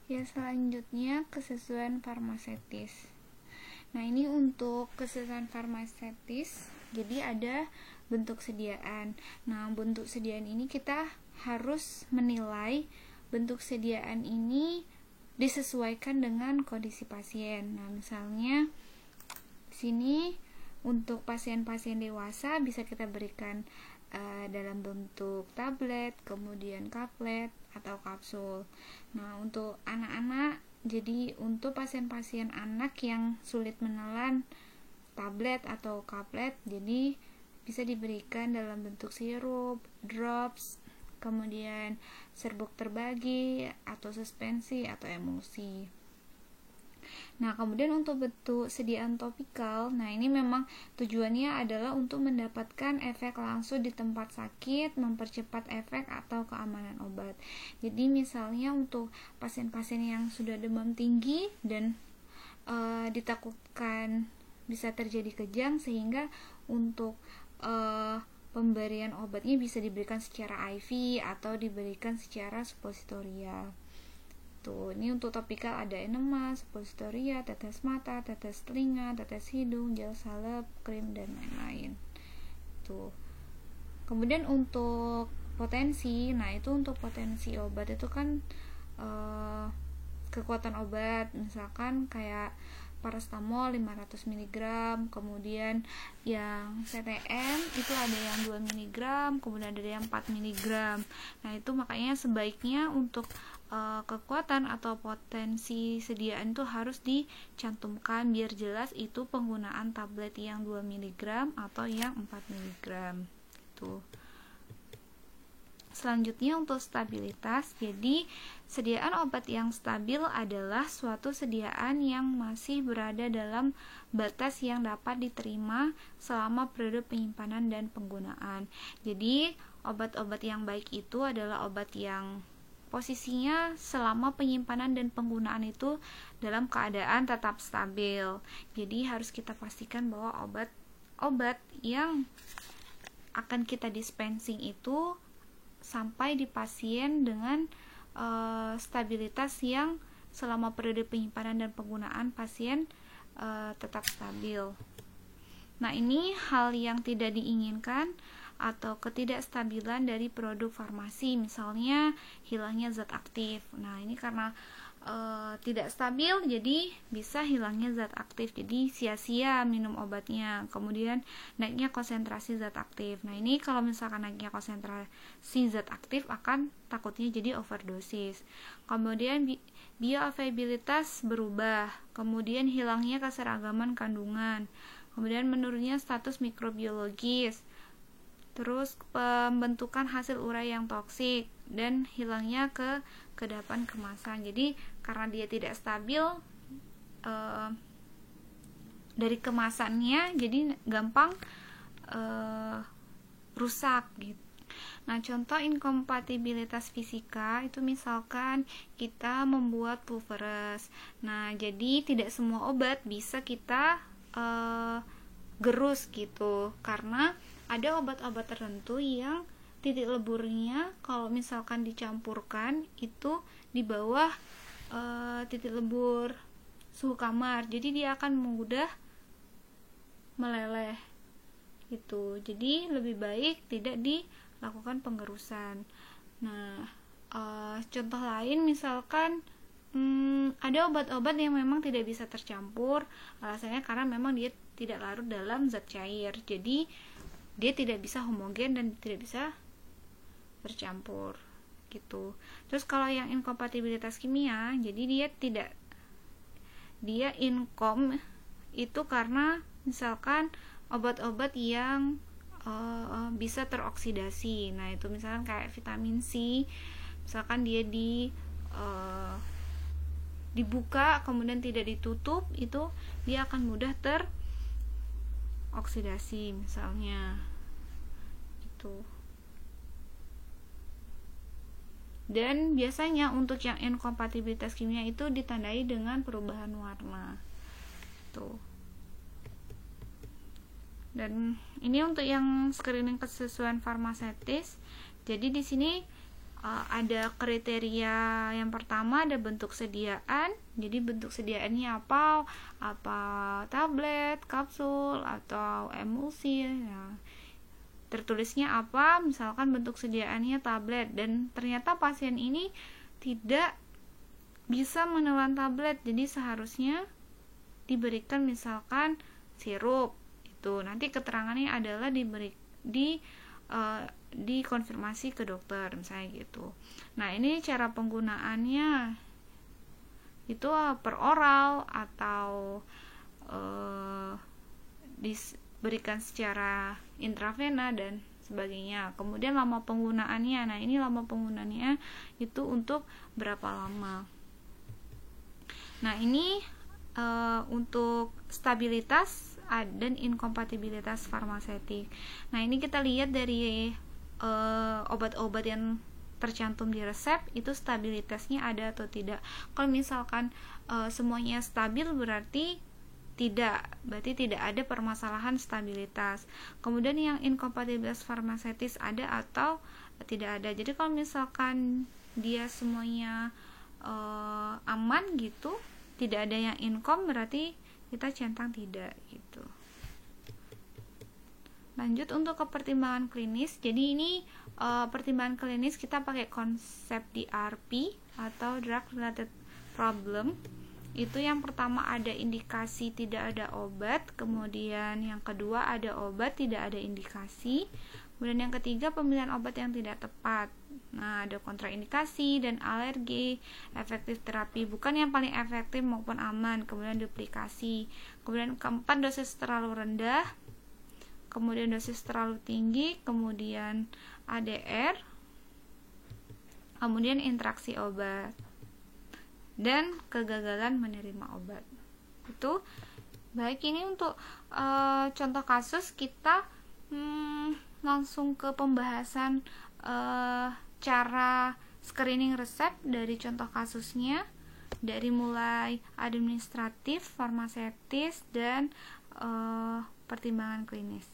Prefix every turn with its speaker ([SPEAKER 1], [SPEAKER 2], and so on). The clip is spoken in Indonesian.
[SPEAKER 1] Ya, selanjutnya kesesuaian farmaseutis. Nah, ini untuk kesesuaian farmaseutis, jadi ada bentuk sediaan. Nah, bentuk sediaan ini kita harus menilai bentuk sediaan ini disesuaikan dengan kondisi pasien. Nah, misalnya di sini untuk pasien-pasien dewasa bisa kita berikan dalam bentuk tablet, kemudian kaplet atau kapsul. Nah, untuk anak-anak, jadi untuk pasien-pasien anak yang sulit menelan tablet atau kaplet, jadi bisa diberikan dalam bentuk sirup, drops, kemudian serbuk terbagi atau suspensi atau emulsi. Nah, kemudian untuk bentuk sediaan topikal, nah ini memang tujuannya adalah untuk mendapatkan efek langsung di tempat sakit, mempercepat efek atau keamanan obat. Jadi misalnya untuk pasien-pasien yang sudah demam tinggi dan ditakutkan bisa terjadi kejang, sehingga untuk pemberian obatnya bisa diberikan secara IV atau diberikan secara suppositoria. Tuh, ini untuk topikal ada enema, suppositoria, tetes mata, tetes telinga, tetes hidung, gel salep, krim, dan lain-lain. Tuh. Kemudian untuk potensi, nah itu untuk potensi obat itu kan kekuatan obat, misalkan kayak paracetamol 500 mg, kemudian yang CTM itu ada yang 2 mg, kemudian ada yang 4 mg. Nah, itu makanya sebaiknya untuk kekuatan atau potensi sediaan itu harus dicantumkan biar jelas itu penggunaan tablet yang 2 mg atau yang 4 mg gitu. Selanjutnya untuk stabilitas, jadi sediaan obat yang stabil adalah suatu sediaan yang masih berada dalam batas yang dapat diterima selama periode penyimpanan dan penggunaan. Jadi obat-obat yang baik itu adalah obat yang posisinya selama penyimpanan dan penggunaan itu dalam keadaan tetap stabil. Jadi harus kita pastikan bahwa obat yang akan kita dispensing itu sampai di pasien dengan stabilitas yang selama periode penyimpanan dan penggunaan pasien tetap stabil. Nah, ini hal yang tidak diinginkan atau ketidakstabilan dari produk farmasi, misalnya hilangnya zat aktif. Nah, ini karena tidak stabil, jadi bisa hilangnya zat aktif, jadi sia-sia minum obatnya. Kemudian naiknya konsentrasi zat aktif. Nah, ini kalau misalkan naiknya konsentrasi zat aktif akan takutnya jadi overdosis. Kemudian bioavailabilitas berubah, kemudian hilangnya keseragaman kandungan, kemudian menurunnya status mikrobiologis, terus pembentukan hasil urai yang toksik, dan hilangnya kekedapan kemasan. Jadi karena dia tidak stabil dari kemasannya, jadi gampang rusak gitu. Nah, contoh inkompatibilitas fisika itu misalkan kita membuat pulveres. Nah, jadi tidak semua obat bisa kita gerus gitu, karena ada obat-obat tertentu yang titik leburnya kalau misalkan dicampurkan itu di bawah titik lebur suhu kamar, jadi dia akan mudah meleleh gitu. Jadi lebih baik tidak dilakukan pengerusan. Nah, contoh lain misalkan ada obat-obat yang memang tidak bisa tercampur, alasannya karena memang dia tidak larut dalam zat cair, jadi dia tidak bisa homogen dan tidak bisa bercampur gitu. Terus kalau yang inkompatibilitas kimia, jadi dia inkom itu karena misalkan obat-obat yang bisa teroksidasi. Nah, itu misalkan kayak vitamin C, misalkan dia dibuka kemudian tidak ditutup, itu dia akan mudah oksidasi misalnya gitu. Dan biasanya untuk yang inkompatibilitas kimia itu ditandai dengan perubahan warna tuh. Dan ini untuk yang screening kesesuaian farmaseutis. Jadi di sini ada kriteria. Yang pertama ada bentuk sediaan. Jadi bentuk sediaannya apa tablet, kapsul, atau emulsi ya. Tertulisnya apa, misalkan bentuk sediaannya tablet, dan ternyata pasien ini tidak bisa menelan tablet, jadi seharusnya diberikan misalkan sirup. Itu nanti keterangannya adalah dikonfirmasi ke dokter misalnya gitu. Nah, ini cara penggunaannya itu per oral atau diberikan secara intravena dan sebagainya. Kemudian lama penggunaannya. Nah, ini lama penggunaannya itu untuk berapa lama. Nah, ini untuk stabilitas dan inkompatibilitas farmaseutik. Nah, ini kita lihat dari obat-obat yang tercantum di resep itu stabilitasnya ada atau tidak. Kalau misalkan semuanya stabil berarti tidak ada permasalahan stabilitas. Kemudian yang inkompatibilitas farmaseutis ada atau tidak ada. Jadi kalau misalkan dia semuanya aman gitu, tidak ada yang inkom, berarti kita centang tidak gitu. Lanjut untuk ke pertimbangan klinis. Jadi ini pertimbangan klinis kita pakai konsep DRP atau Drug Related Problem. Itu yang pertama ada indikasi tidak ada obat, kemudian yang kedua ada obat tidak ada indikasi, kemudian yang ketiga pemilihan obat yang tidak tepat. Nah, ada kontraindikasi dan alergi, efektif terapi bukan yang paling efektif maupun aman, kemudian duplikasi, kemudian keempat dosis terlalu rendah, kemudian dosis terlalu tinggi, kemudian ADR, kemudian interaksi obat, dan kegagalan menerima obat. Itu baik. Ini untuk contoh kasus. Kita langsung ke pembahasan cara screening resep dari contoh kasusnya, dari mulai administratif, farmaseutis, dan pertimbangan klinis.